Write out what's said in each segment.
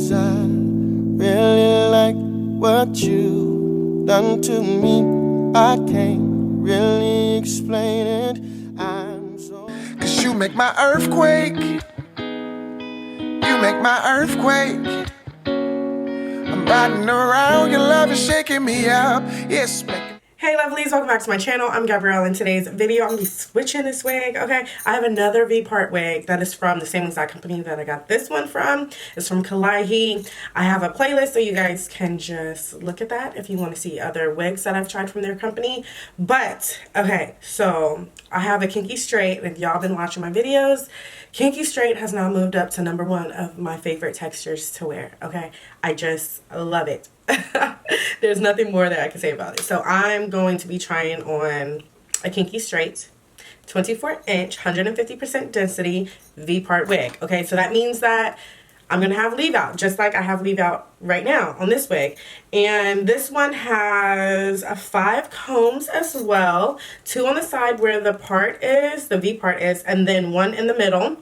'cause I really like what you done to me. I can't really explain it. I'm so 'cause you make my earthquake. You make my earthquake. I'm riding around, your love is shaking me up. Yes, hey lovelies, welcome back to my channel. I'm Gabrielle. In today's video, I'm gonna be switching this wig, okay? I have another VPART wig that is from the same exact company that I got this one from. It's from Klaiyi. I have a playlist so you guys can just look at that if you want to see other wigs that I've tried from their company. But, okay, so I have a kinky straight. If y'all been watching my videos, kinky straight has now moved up to #1 of my favorite textures to wear, okay? I just love it. There's nothing more that I can say about it. So I'm going to be trying on a kinky straight 24-inch 150% density VPART wig. Okay, so that means that I'm gonna have leave out, just like I have leave out right now on this wig. And this one has 5 combs as well, 2 on the side where the part is, the V part is, and then 1 in the middle.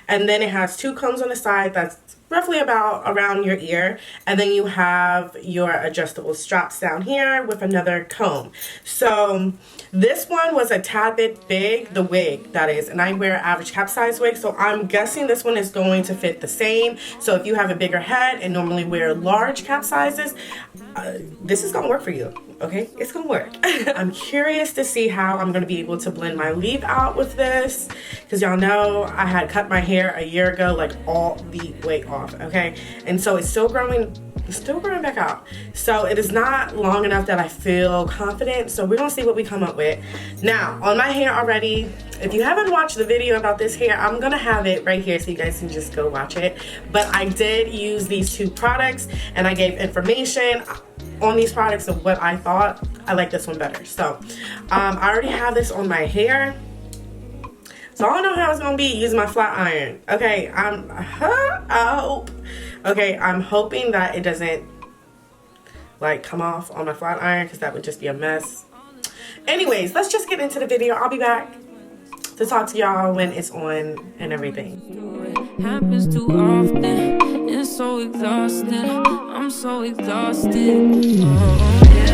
And then it has 2 combs on the side that's roughly about around your ear, and then you have your adjustable straps down here with another comb. So this one was a tad bit big, the wig that is, and I wear average cap size wig, so I'm guessing this one is going to fit the same. So if you have a bigger head and normally wear large cap sizes, this is gonna work for you. Okay, it's gonna work. I'm curious to see how I'm gonna be able to blend my leave out with this, because y'all know I had cut my hair a year ago, like all the way off, okay? And so it's still growing back out. So it is not long enough that I feel confident, so we're gonna see what we come up with. Now, on my hair already, if you haven't watched the video about this hair, I'm gonna have it right here so you guys can just go watch it. But I did use these 2 products, and I gave information on these products of what I thought. I like this one better. So I already have this on my hair, so I don't know how it's gonna be using my flat iron. Okay, I'm hoping that it doesn't like come off on my flat iron, because that would just be a mess. Anyways, let's just get into the video. I'll be back to talk to y'all when it's on and everything. Happens too often. It's so exhausting. I'm so exhausted. Oh, yeah.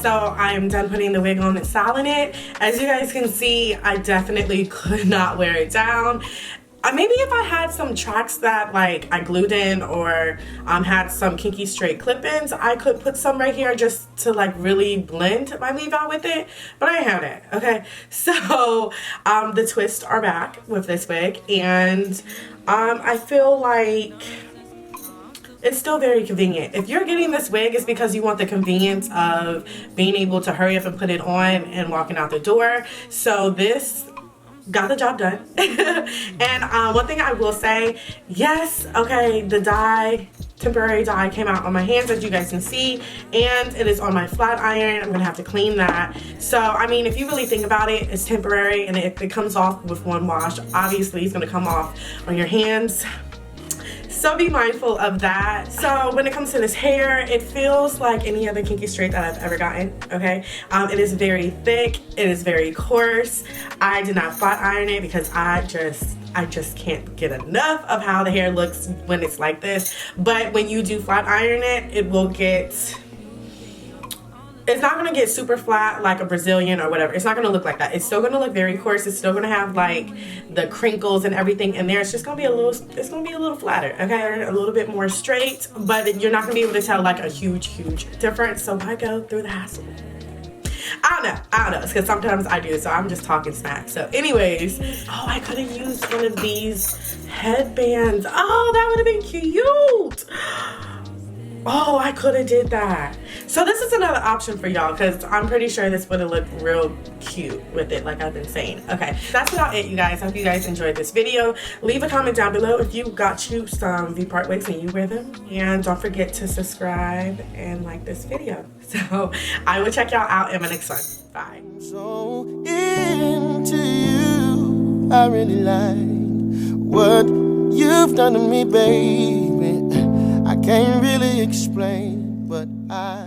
So I am done putting the wig on and styling it. As you guys can see, I definitely could not wear it down. Maybe if I had some tracks that like I glued in, or had some kinky straight clip-ins, I could put some right here just to like really blend my leave out with it, but I had it. Okay, so the twists are back with this wig, and I feel like it's still very convenient. If you're getting this wig, it's because you want the convenience of being able to hurry up and put it on and walking out the door. So this got the job done. And one thing I will say, yes, okay, the dye, temporary dye came out on my hands, as you guys can see, and it is on my flat iron. I'm gonna have to clean that. So I mean, if you really think about it, it's temporary, and if it comes off with one wash, obviously it's gonna come off on your hands. So be mindful of that. So when it comes to this hair, it feels like any other kinky straight that I've ever gotten, okay? It is very thick, it is very coarse. I did not flat iron it because I just can't get enough of how the hair looks when it's like this. But when you do flat iron it, it will get, it's not gonna get super flat like a Brazilian or whatever. It's not gonna look like that. It's still gonna look very coarse. It's still gonna have like the crinkles and everything in there. It's just gonna be a little flatter, okay? A little bit more straight, but you're not gonna be able to tell like a huge difference. So why go through the hassle? I don't know, because sometimes I do, so I'm just talking smack. So anyways, oh, I could have used one of these headbands. Oh, that would have been cute. Oh, I could have did that. So this is another option for y'all, because I'm pretty sure this would have looked real cute with it, like I've been saying. Okay, that's about it, you guys. I hope you guys enjoyed this video. Leave a comment down below if you got you some VPART wigs and you wear them. And don't forget to subscribe and like this video. So I will check y'all out in my next one. Bye. So into you, I really like what you've done to me, baby. I can't really explain, but I